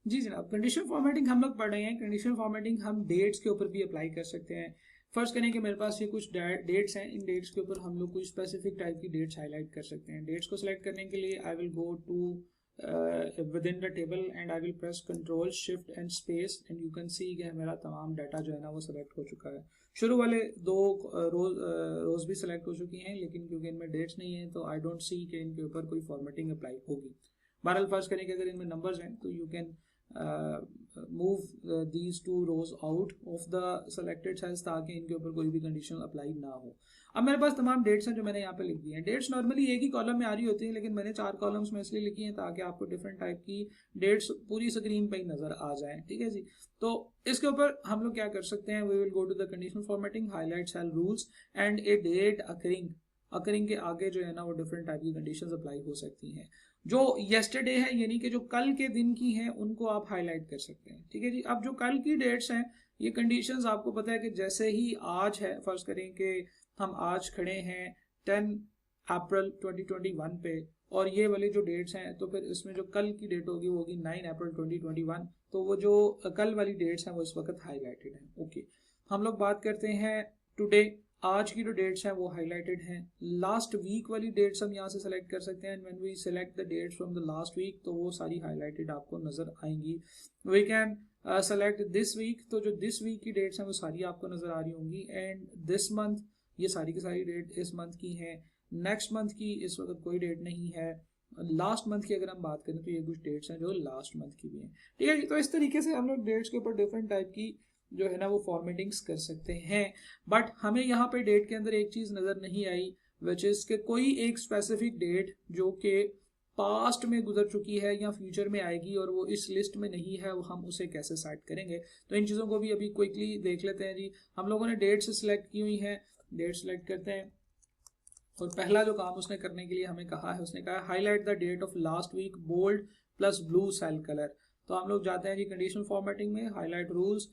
जी जनाब, conditional formatting हम लोग पढ़ रहे हैं। कंडीशनल फॉर्मेटिंग हम डेट्स के ऊपर भी अप्लाई कर सकते हैं। फर्स्ट करें कि मेरे पास ये कुछ डेट्स हैं, इन डेट्स के ऊपर हम लोग कुछ स्पेसिफिक टाइप की डेट्स हाईलाइट कर सकते हैं। डेट्स को सिलेक्ट करने के लिए I will go to within the table and I will press control shift and space and you can see कि मेरा तमाम डाटा जो है ना वो सिलेक्ट हो चुका है। शुरू वाले दो रोज भी सिलेक्ट हो चुकी हैं, लेकिन क्योंकि इनमें डेट्स नहीं है तो आई डोंट सी कि इनके ऊपर कोई फॉर्मेटिंग अप्लाई होगी। बहरहाल फर्स्ट करें कि अगर इनमें नंबर्स हैं तो you can move these two rows out of the selected cells ताकि इनके ऊपर कोई भी कंडीशन अप्लाई ना हो। अब मेरे पास तमाम डेट्स हैं जो मैंने यहाँ पे लिख दी हैं। डेट्स नॉर्मली एक ही कॉलम में आ रही होती है, लेकिन मैंने 4 कॉलम्स में इसलिए लिखी हैं ताकि आपको डिफरेंट टाइप की डेट्स पूरी स्क्रीन पे ही नजर आ जाए। ठीक है जी, तो इसके ऊपर हम लोग क्या कर सकते हैं, we will go to the conditional formatting, highlight cell rules and a date occurring के आगे जो है ना वो डिफरेंट टाइप की कंडीशंस अप्लाई हो सकती हैं। जो येस्टरडे है यानी कि जो कल के दिन की हैं उनको आप हाईलाइट कर सकते हैं। ठीक है जी, अब जो कल की डेट्स हैं ये कंडीशंस आपको पता है कि जैसे ही आज है, फर्ज करें कि हम आज खड़े हैं 10 अप्रैल 2021 पे, और ये वाली जो डेट्स हैं तो फिर इसमें जो कल की डेट होगी वो होगी 9 अप्रैल 2021। तो वो जो कल वाली डेट्स हैं वो इस वक्त हाईलाइटेड हैं। ओके, हम लोग बात करते हैं टुडे, आज की जो डेट्स हैं वो हाईलाइटेड हैं। लास्ट वीक वाली डेट्स हम यहाँ से सेलेक्ट कर सकते हैं, when we select the dates from the last week तो वो सारी हाईलाइटेड आपको नजर आएंगी। We can select this week, तो जो दिस वीक की डेट्स हैं वो सारी आपको नजर आ रही होंगी। एंड दिस मंथ, ये सारी की सारी डेट इस मंथ की हैं। नेक्स्ट मंथ की इस वक्त कोई डेट नहीं है। लास्ट मंथ की अगर हम बात करें तो ये कुछ डेट्स हैं जो लास्ट मंथ की भी हैं। ठीक है, तो इस तरीके से हम लोग डेट्स के ऊपर डिफरेंट टाइप की जो है ना वो फॉर्मेटिंग्स कर सकते हैं। बट हमें यहाँ पे डेट के अंदर एक चीज नजर नहीं आई, विच इज के कोई एक स्पेसिफिक डेट जो कि पास्ट में गुजर चुकी है या फ्यूचर में आएगी और वो इस लिस्ट में नहीं है, वो हम उसे कैसे सेट करेंगे। तो इन चीज़ों को भी अभी क्विकली देख लेते हैं जी। हम लोगों ने डेट से सिलेक्ट की हुई है, डेट सिलेक्ट करते हैं और पहला जो काम उसने करने के लिए हमें कहा है, उसने कहा highlight the date of last week bold plus blue cell colour. तो हम लोग जाते हैं जी कंडीशनल फॉर्मेटिंग में, हाईलाइट रूल्स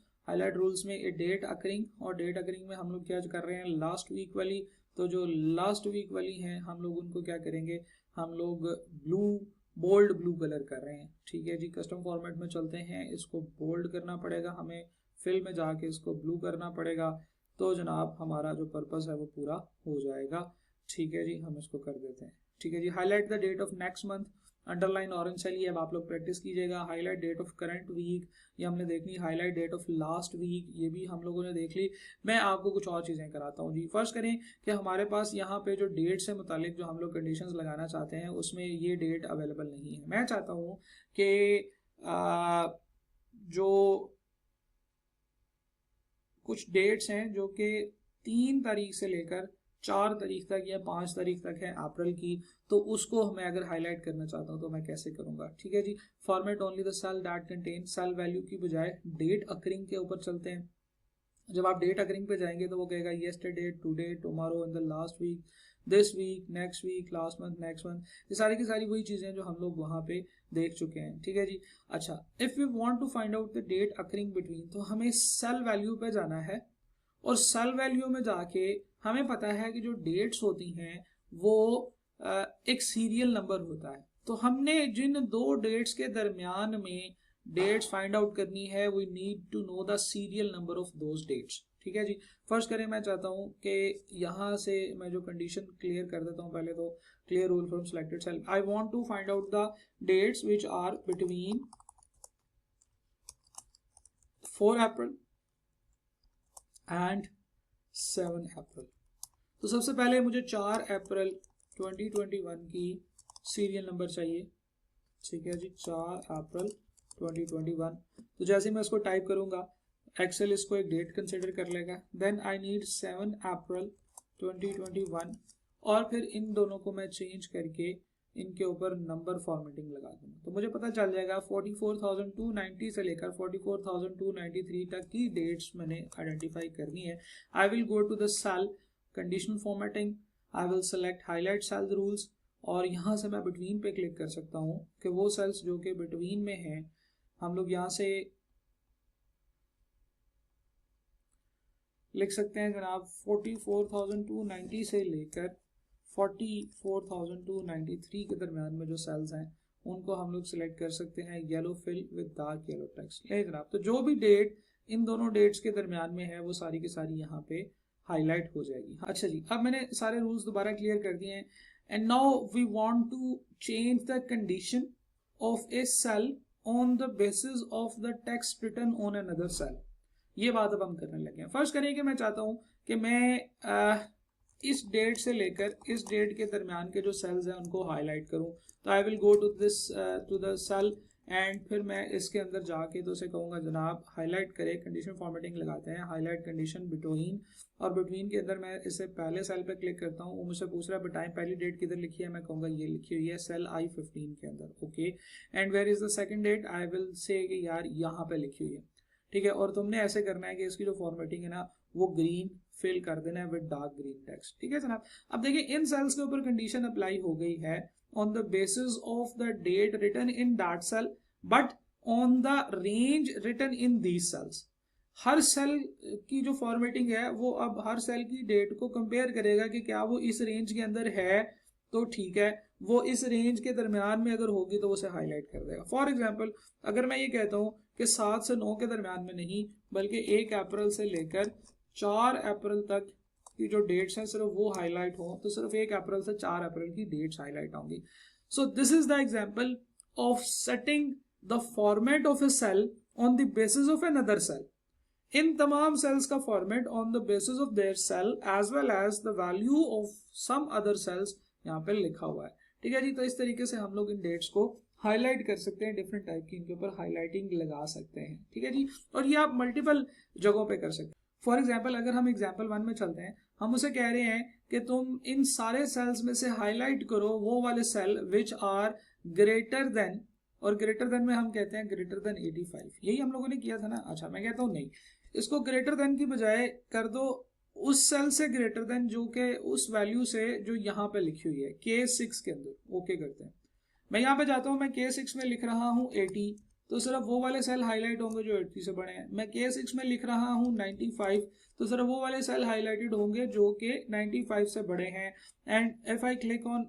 में ए डेट अकरिंग, और डेट अकरिंग में हम लोग क्या कर रहे हैं, लास्ट वीक वाली। तो जो लास्ट वीक वाली हैं हम लोग उनको क्या करेंगे, हम लोग बोल्ड ब्लू कलर कर रहे हैं। ठीक है जी, कस्टम फॉर्मेट में चलते हैं, इसको बोल्ड करना पड़ेगा हमें, फिल में जाके इसको ब्लू करना पड़ेगा। तो जनाब हमारा जो पर्पस है वो पूरा हो जाएगा। ठीक है जी, हम इसको कर देते हैं। ठीक है जी, highlight the date of next month, underline orange से लिए अब आप लोग प्रैक्टिस कीजिएगा। Highlight date of current week, ये हमने देख ली। Highlight date of last week, ये भी हम लोगों ने देख ली। मैं आपको कुछ और चीज़ें कराता हूँ जी। फर्स्ट करें कि हमारे पास यहाँ पे जो डेट से मुतालिक जो हम लोग कंडीशंस लगाना चाहते हैं उसमें ये डेट अवेलेबल नहीं है। मैं चाहता हूँ कि जो कुछ डेट्स हैं जो कि 3 तारीख से लेकर 4 तारीख तक या 5 तारीख तक है अप्रैल की, तो उसको मैं अगर हाईलाइट करना चाहता हूं तो मैं कैसे करूंगा। ठीक है जी, format only the cell that contain, cell value की बजाय डेट अकरिंग के ऊपर चलते हैं। जब आप डेट अकरिंग पे जाएंगे तो वो कहेगा yesterday, today, tomorrow, in the last week, this week, next week, last month, next month. ये सारी की सारी वही चीजें जो हम लोग वहां पे देख चुके हैं। ठीक है जी, अच्छा, if we want to find out the date occurring between, तो हमें सेल वैल्यू पे जाना है और सेल वैल्यू में जाके हमें पता है कि जो डेट्स होती हैं वो एक सीरियल नंबर होता है। तो हमने जिन दो डेट्स के दरमियान में डेट्स फाइंड आउट करनी है, we need to know the serial number of those dates. ठीक है जी, फर्स्ट करें, मैं चाहता हूं कि यहां से मैं जो कंडीशन क्लियर कर देता हूं पहले तो, clear rule from selected cell, I want to find out the dates which are between 4 April and 7 April. तो सबसे पहले मुझे 4 अप्रैल 2021 की सीरियल नंबर चाहिए। ठीक है जी, 4 अप्रैल 2021। तो जैसे मैं इसको टाइप करूंगा, एक्सेल इसको एक डेट कंसिडर कर लेगा। देन आई नीड 7 अप्रैल 2021 और फिर इन दोनों को मैं चेंज करके इनके ऊपर नंबर फॉर्मेटिंग लगा दूंगा। तो मुझे पता चल जाएगा 44,290 से लेकर 44,293 तक की डेट्स मैंने आइडेंटिफाई करनी है। I will go to the cell conditional formatting, I will select highlight cell rules और यहाँ से मैं बिटवीन पे क्लिक कर सकता हूँ कि वो सेल्स जो कि बिटवीन में हैं हम लोग यहाँ से लिख सकते हैं जनाब 44,290 से लेकर 44,293 के दरमियान में जो सेल्स हैं उनको हम लोग सिलेक्ट कर सकते हैं yellow fill with dark yellow text. ये जनाब, तो जो भी डेट इन दोनों डेट्स के दरमियान में है वो सारी की सारी यहाँ पे हाईलाइट हो जाएगी। अच्छा जी, अब मैंने सारे रूल्स दोबारा क्लियर कर दिए हैं। And now we want to change the condition of a cell on the basis of the text written on another cell. ये बात अब हम करने लगे हैं। फर्स्ट करिए कि मैं चाहता हूं कि मैं इस डेट से लेकर इस डेट के दरमियान के जो सेल्स हैं उनको हाईलाइट करूं। तो I will go to this to the cell and फिर मैं इसके अंदर जाके तो उसे कहूंगा जनाब हाईलाइट करे, कंडीशन फॉर्मेटिंग लगाते हैं, हाईलाइट कंडीशन बिटवीन, और बिटवीन के अंदर मैं इसे पहले सेल पे क्लिक करता हूँ। वो मुझसे पूछ रहा है बताएं पहली डेट किधर लिखी है, मैं कहूँगा ये लिखी हुई है सेल I15 के अंदर। Okay, and where is the second date, I will say कि यार यहाँ पे लिखी हुई है। ठीक है, और तुमने ऐसे करना है कि इसकी जो फॉर्मेटिंग है ना वो ग्रीन फिल कर देना है विद डार्क ग्रीन टेक्स्ट। ठीक है जनाब, अब देखिए इन सेल्स के ऊपर कंडीशन अप्लाई हो गई है on the basis of the date written in that cell but on the range written in these cells. हर सेल की जो फॉर्मेटिंग है वो अब हर सेल की डेट को कंपेयर करेगा कि क्या वो इस रेंज के अंदर है तो ठीक है, वो इस रेंज के दरमियान में अगर होगी तो उसे हाईलाइट कर देगा। फॉर एग्जांपल अगर मैं ये कहता हूँ कि 7 से 9 के दरमियान में नहीं बल्कि 1 अप्रैल से लेकर 4 अप्रैल तक की जो डेट्स हैं सिर्फ वो हाईलाइट हो, तो सिर्फ 1 अप्रैल से 4 अप्रैल की डेट्स हाईलाइट होंगी। So this is the example of setting the format of a cell on the basis of another cell. इन तमाम सेल्स का format on the basis of their cell as well as the value of some other cells यहाँ पे लिखा हुआ है। ठीक है जी, तो इस तरीके से हम लोग इन डेट्स को हाईलाइट कर सकते हैं, डिफरेंट टाइप की इनके ऊपर हाईलाइटिंग लगा सकते हैं। ठीक है जी, और ये आप मल्टीपल जगहों पे कर सकते हैं। फॉर एग्जाम्पल अगर हम एग्जाम्पल 1 में चलते हैं, हम उसे कह रहे हैं कि तुम इन सारे सेल्स में से हाईलाइट करो वो वाले cell which are greater than, और ग्रेटर देन में हम कहते हैं ग्रेटर देन 85। यही हम लोगों ने किया था ना। अच्छा, मैं कहता हूँ नहीं, इसको ग्रेटर देन की बजाय कर दो उस सेल से ग्रेटर देन जो कि उस वैल्यू से जो यहाँ पे लिखी हुई है K6 के अंदर। ओके करते हैं, मैं यहाँ पे जाता हूँ, मैं K6 में लिख रहा हूँ 80, तो सिर्फ वो वाले सेल हाईलाइट होंगे जो 80 से बड़े हैं। मैं K6 में लिख रहा हूँ 95, तो सिर्फ वो वाले सेल हाईलाइटेड होंगे जो कि 95 से बड़े हैं। And if I click on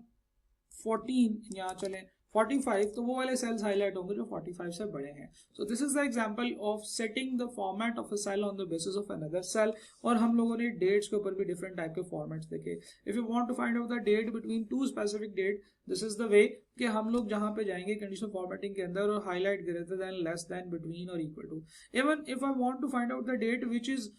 14, यहाँ चलें 45, तो वो वाले सेल्स हाईलाइट होंगे जो 45 से बड़े हैं। So this is the example of setting the format of a cell on the basis of another cell. और हम लोगों ने डेट्स के ऊपर भी डिफरेंट टाइप के फॉर्मेट्स देखे। If you want to find out the date between two specific date, this is the way कि हम लोग जहां पे जाएंगे कंडीशन फॉर्मेटिंग के अंदर और highlight greater than, less than, between और equal to. Even if I want to find out the date which is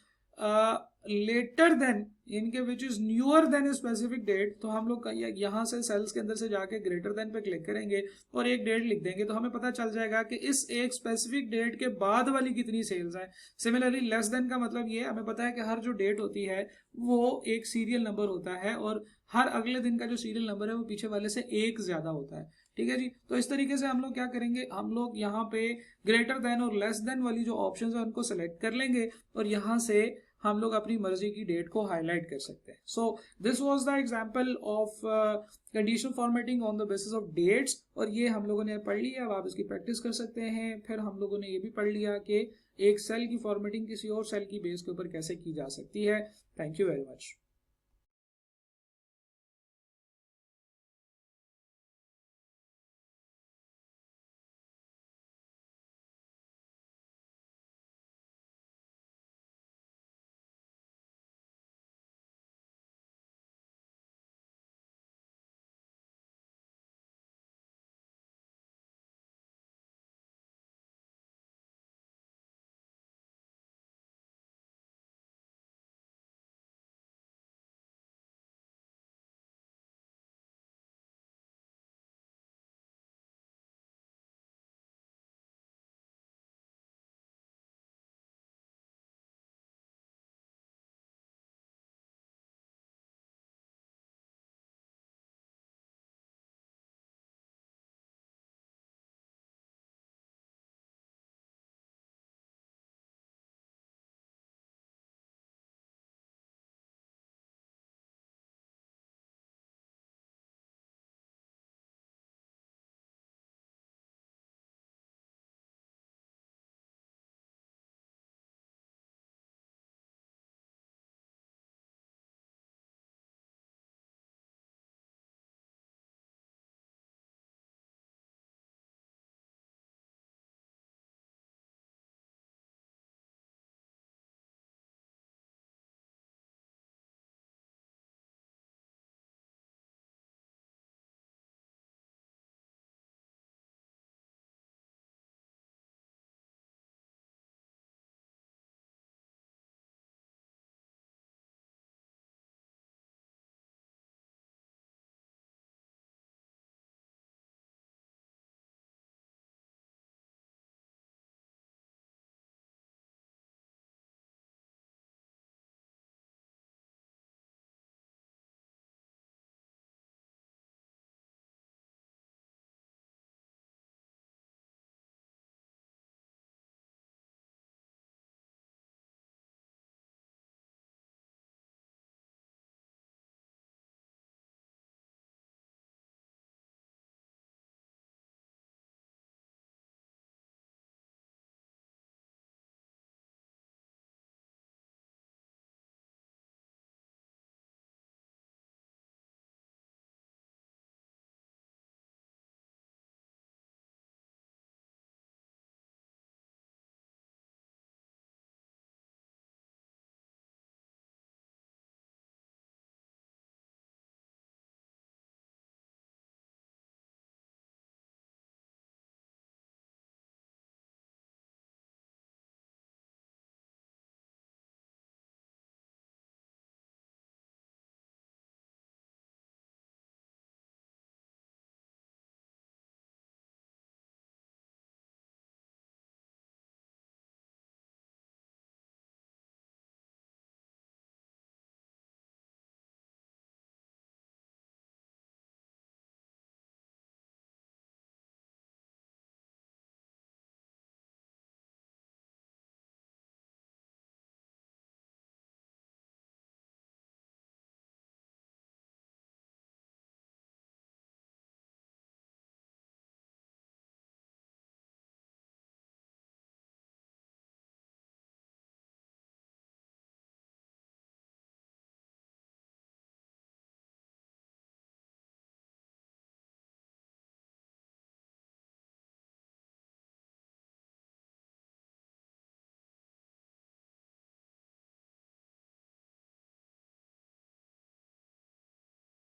later than इनके which is newer than a specific date, तो हम लोग यहाँ से सेल्स के अंदर से जाके ग्रेटर देन पे क्लिक करेंगे और एक डेट लिख देंगे, तो हमें पता चल जाएगा कि इस एक स्पेसिफिक डेट के बाद वाली कितनी सेल्स हैं। सिमिलरली लेस देन का मतलब ये हमें पता है कि हर जो डेट होती है वो एक सीरियल नंबर होता है और हर अगले दिन का जो सीरियल नंबर है वो पीछे वाले से एक ज्यादा होता है। ठीक है जी, तो इस तरीके से हम लोग क्या करेंगे, हम लोग यहाँ पे ग्रेटर देन और लेस देन वाली जो ऑप्शंस है उनको सेलेक्ट कर लेंगे और यहाँ से हम लोग अपनी मर्जी की डेट को हाईलाइट कर सकते हैं। So this was the example of conditional formatting on the basis of dates, और ये हम लोगों ने पढ़ लिया। अब आप इसकी प्रैक्टिस कर सकते हैं। फिर हम लोगों ने ये भी पढ़ लिया कि एक सेल की फॉर्मेटिंग किसी और सेल की बेस के ऊपर कैसे की जा सकती है। Thank you very much.